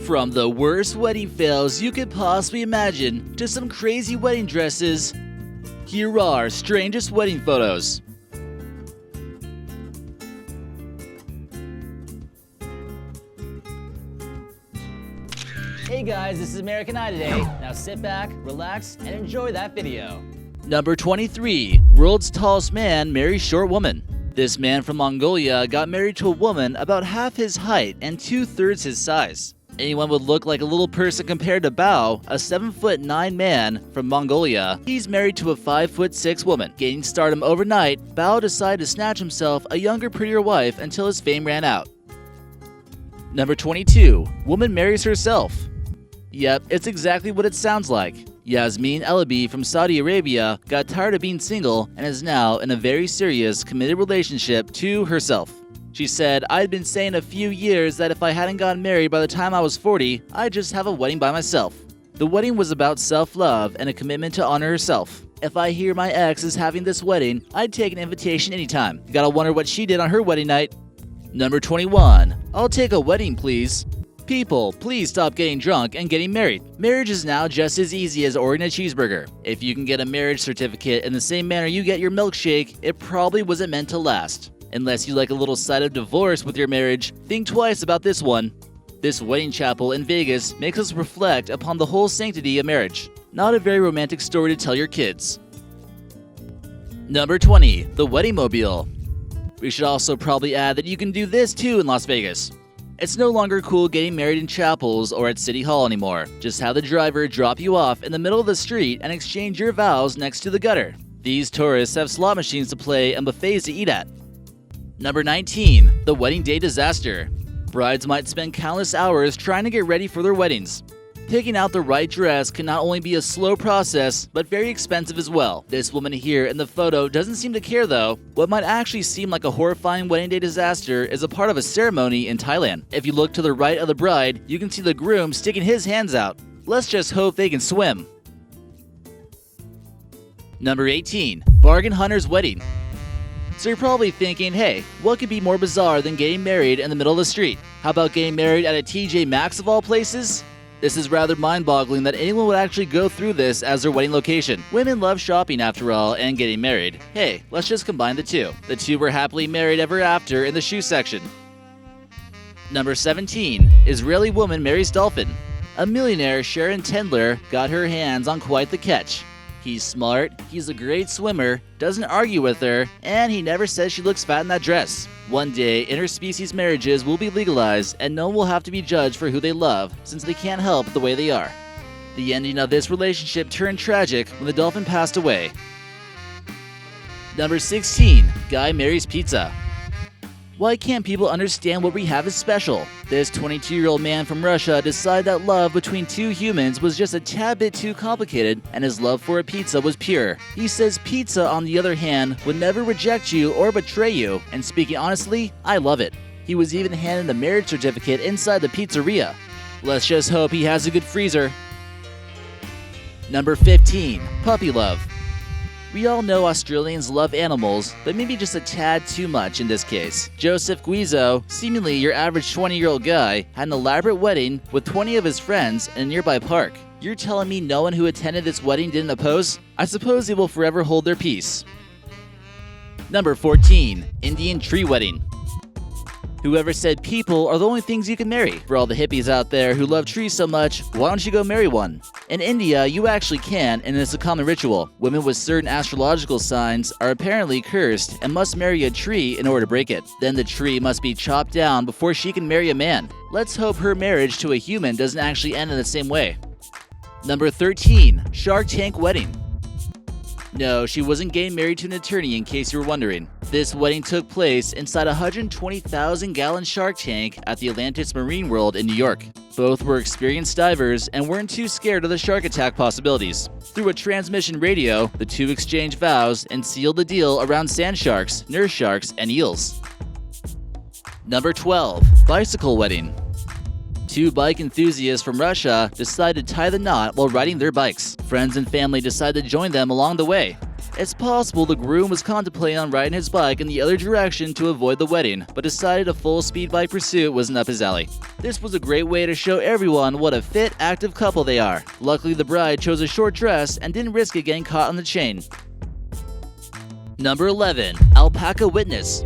From the worst wedding fails you could possibly imagine to some crazy wedding dresses, here are strangest wedding photos. Hey guys, this is American Eye today. Now sit back, relax, and enjoy that video. Number 23. World's tallest man marries short woman. This man from Mongolia got married to a woman about half his height and 2/3 his size. Anyone would look like a little person compared to Bao, a 7'9" man from Mongolia. He's married to a 5'6" woman. Gaining stardom overnight, Bao decided to snatch himself a younger, prettier wife until his fame ran out. Number 22. Woman marries herself. Yep, it's exactly what it sounds like. Yasmin Elabi from Saudi Arabia got tired of being single and is now in a very serious, committed relationship to herself. She said, "I'd been saying a few years that if I hadn't gotten married by the time I was 40, I'd just have a wedding by myself." The wedding was about self-love and a commitment to honor herself. "If I hear my ex is having this wedding, I'd take an invitation anytime. Gotta wonder what she did on her wedding night." Number 21. I'll take a wedding, please. People, please stop getting drunk and getting married. Marriage is now just as easy as ordering a cheeseburger. If you can get a marriage certificate in the same manner you get your milkshake, it probably wasn't meant to last. Unless you like a little side of divorce with your marriage, think twice about this one. This wedding chapel in Vegas makes us reflect upon the whole sanctity of marriage. Not a very romantic story to tell your kids. Number 20. The Wedding Mobile. We should also probably add that you can do this too in Las Vegas. It's no longer cool getting married in chapels or at City Hall anymore. Just have the driver drop you off in the middle of the street and exchange your vows next to the gutter. These tourists have slot machines to play and buffets to eat at. Number 19. The Wedding Day Disaster. Brides might spend countless hours trying to get ready for their weddings. Picking out the right dress can not only be a slow process, but very expensive as well. This woman here in the photo doesn't seem to care though. What might actually seem like a horrifying wedding day disaster is a part of a ceremony in Thailand. If you look to the right of the bride, you can see the groom sticking his hands out. Let's just hope they can swim. Number 18. Bargain Hunter's Wedding. So you're probably thinking, hey, what could be more bizarre than getting married in the middle of the street? How about getting married at a TJ Maxx of all places? This is rather mind-boggling that anyone would actually go through this as their wedding location. Women love shopping after all and getting married. Hey, let's just combine the two. The two were happily married ever after in the shoe section. Number 17. Israeli woman marries dolphin. A millionaire, Sharon Tendler, got her hands on quite the catch. He's smart, he's a great swimmer, doesn't argue with her, and he never says she looks fat in that dress. One day, interspecies marriages will be legalized and no one will have to be judged for who they love since they can't help the way they are. The ending of this relationship turned tragic when the dolphin passed away. Number 16. Guy marries pizza. Why can't people understand what we have is special? This 22-year-old man from Russia decided that love between two humans was just a tad bit too complicated and his love for a pizza was pure. He says pizza, on the other hand, would never reject you or betray you, and speaking honestly, I love it. He was even handed a marriage certificate inside the pizzeria. Let's just hope he has a good freezer. Number 15. Puppy love. We all know Australians love animals, but maybe just a tad too much in this case. Joseph Guizzo, seemingly your average 20-year-old guy, had an elaborate wedding with 20 of his friends in a nearby park. You're telling me no one who attended this wedding didn't oppose? I suppose they will forever hold their peace. Number 14. Indian tree wedding. Whoever said people are the only things you can marry? For all the hippies out there who love trees so much, why don't you go marry one? In India, you actually can, and it's a common ritual. Women with certain astrological signs are apparently cursed and must marry a tree in order to break it. Then the tree must be chopped down before she can marry a man. Let's hope her marriage to a human doesn't actually end in the same way. Number 13. Shark Tank wedding. No, she wasn't getting married to an attorney in case you were wondering. This wedding took place inside a 120,000-gallon shark tank at the Atlantis Marine World in New York. Both were experienced divers and weren't too scared of the shark attack possibilities. Through a transmission radio, the two exchanged vows and sealed the deal around sand sharks, nurse sharks, and eels. Number 12. Bicycle wedding. Two bike enthusiasts from Russia decided to tie the knot while riding their bikes. Friends and family decided to join them along the way. It's possible the groom was contemplating on riding his bike in the other direction to avoid the wedding, but decided a full-speed bike pursuit wasn't up his alley. This was a great way to show everyone what a fit, active couple they are. Luckily, the bride chose a short dress and didn't risk it getting caught on the chain. Number 11. Alpaca witness.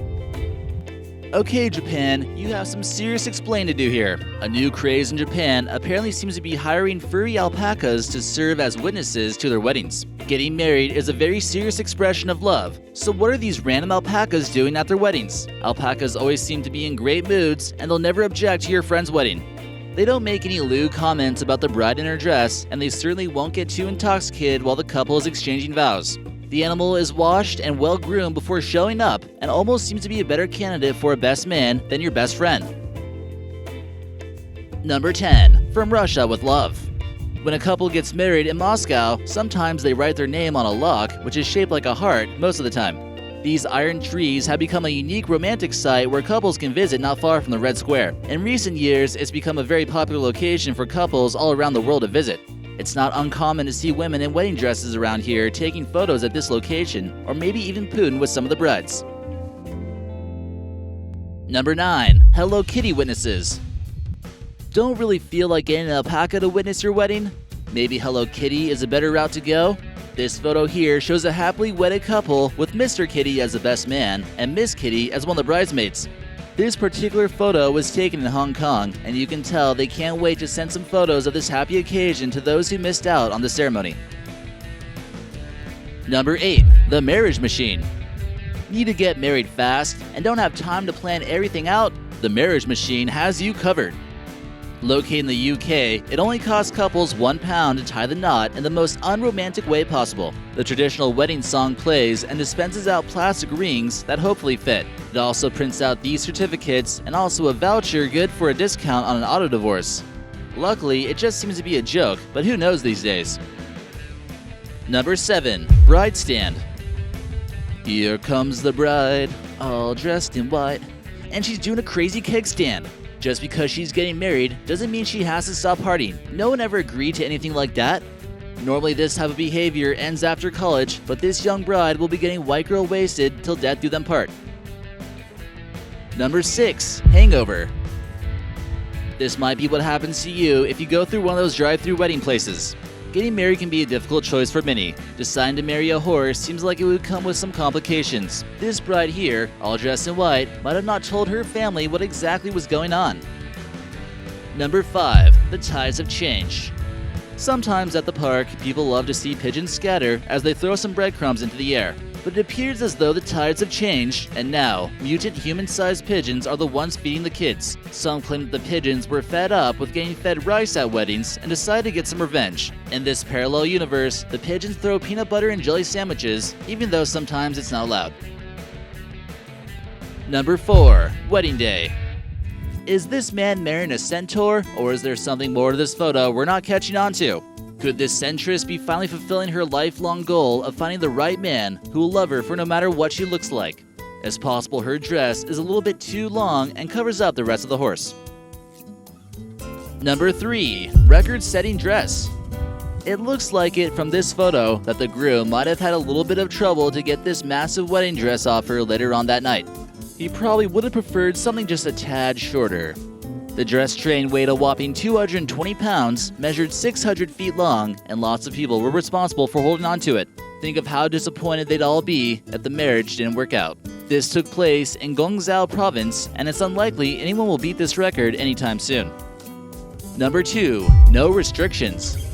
Okay, Japan, you have some serious explaining to do here. A new craze in Japan apparently seems to be hiring furry alpacas to serve as witnesses to their weddings. Getting married is a very serious expression of love. So what are these random alpacas doing at their weddings? Alpacas always seem to be in great moods, and they'll never object to your friend's wedding. They don't make any lewd comments about the bride in her dress, and they certainly won't get too intoxicated while the couple is exchanging vows. The animal is washed and well groomed before showing up, and almost seems to be a better candidate for a best man than your best friend. Number 10. From Russia with love. When a couple gets married in Moscow, sometimes they write their name on a lock, which is shaped like a heart most of the time. These iron trees have become a unique romantic site where couples can visit not far from the Red Square. In recent years, it's become a very popular location for couples all around the world to visit. It's not uncommon to see women in wedding dresses around here taking photos at this location, or maybe even pooting with some of the brides. Number 9. Hello Kitty witnesses. Don't really feel like getting an alpaca to witness your wedding? Maybe Hello Kitty is a better route to go? This photo here shows a happily wedded couple with Mr. Kitty as the best man and Miss Kitty as one of the bridesmaids. This particular photo was taken in Hong Kong, and you can tell they can't wait to send some photos of this happy occasion to those who missed out on the ceremony. Number 8. The marriage machine. Need to get married fast and don't have time to plan everything out? The marriage machine has you covered. Located in the UK, it only costs couples £1 to tie the knot in the most unromantic way possible. The traditional wedding song plays and dispenses out plastic rings that hopefully fit. It also prints out these certificates and also a voucher good for a discount on an auto divorce. Luckily, it just seems to be a joke, but who knows these days. Number 7. Bride stand. Here comes the bride, all dressed in white, and she's doing a crazy kegstand. Just because she's getting married doesn't mean she has to stop partying. No one ever agreed to anything like that. Normally this type of behavior ends after college, but this young bride will be getting white girl wasted till death do them part. Number 6. Hangover. This might be what happens to you if you go through one of those drive-through wedding places. Getting married can be a difficult choice for many. Deciding to marry a horse seems like it would come with some complications. This bride here, all dressed in white, might have not told her family what exactly was going on. Number 5. The tides have changed. Sometimes at the park, people love to see pigeons scatter as they throw some breadcrumbs into the air. But it appears as though the tides have changed, and now, mutant human-sized pigeons are the ones feeding the kids. Some claim that the pigeons were fed up with getting fed rice at weddings and decided to get some revenge. In this parallel universe, the pigeons throw peanut butter and jelly sandwiches, even though sometimes it's not allowed. Number 4. Wedding day. Is this man marrying a centaur, or is there something more to this photo we're not catching on to? Could this centrist be finally fulfilling her lifelong goal of finding the right man who will love her for no matter what she looks like? It's possible her dress is a little bit too long and covers up the rest of the horse. Number 3. Record-setting dress. It looks like it from this photo that the groom might have had a little bit of trouble to get this massive wedding dress off her later on that night. He probably would have preferred something just a tad shorter. The dress train weighed a whopping 220 pounds, measured 600 feet long, and lots of people were responsible for holding on to it. Think of how disappointed they'd all be if the marriage didn't work out. This took place in Guangzhou province, and it's unlikely anyone will beat this record anytime soon. Number 2. No restrictions.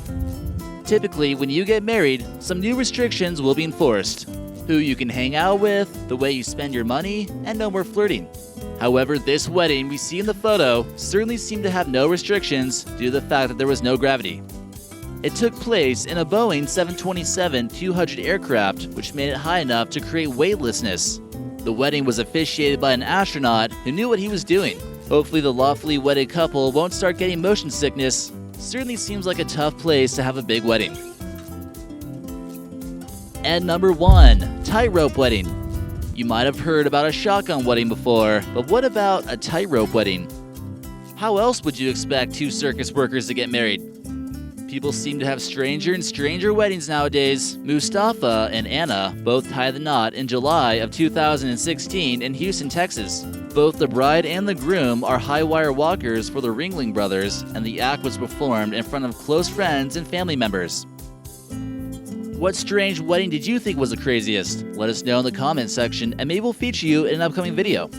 Typically, when you get married, some new restrictions will be enforced. Who you can hang out with, the way you spend your money, and no more flirting. However, this wedding we see in the photo certainly seemed to have no restrictions due to the fact that there was no gravity. It took place in a Boeing 727-200 aircraft, which made it high enough to create weightlessness. The wedding was officiated by an astronaut who knew what he was doing. Hopefully the lawfully wedded couple won't start getting motion sickness. Certainly seems like a tough place to have a big wedding. And number 1, tightrope wedding. You might have heard about a shotgun wedding before, but what about a tightrope wedding? How else would you expect two circus workers to get married? People seem to have stranger and stranger weddings nowadays. Mustafa and Anna both tied the knot in July of 2016 in Houston, Texas. Both the bride and the groom are high-wire walkers for the Ringling Brothers, and the act was performed in front of close friends and family members. What strange wedding did you think was the craziest? Let us know in the comments section, and maybe we'll feature you in an upcoming video.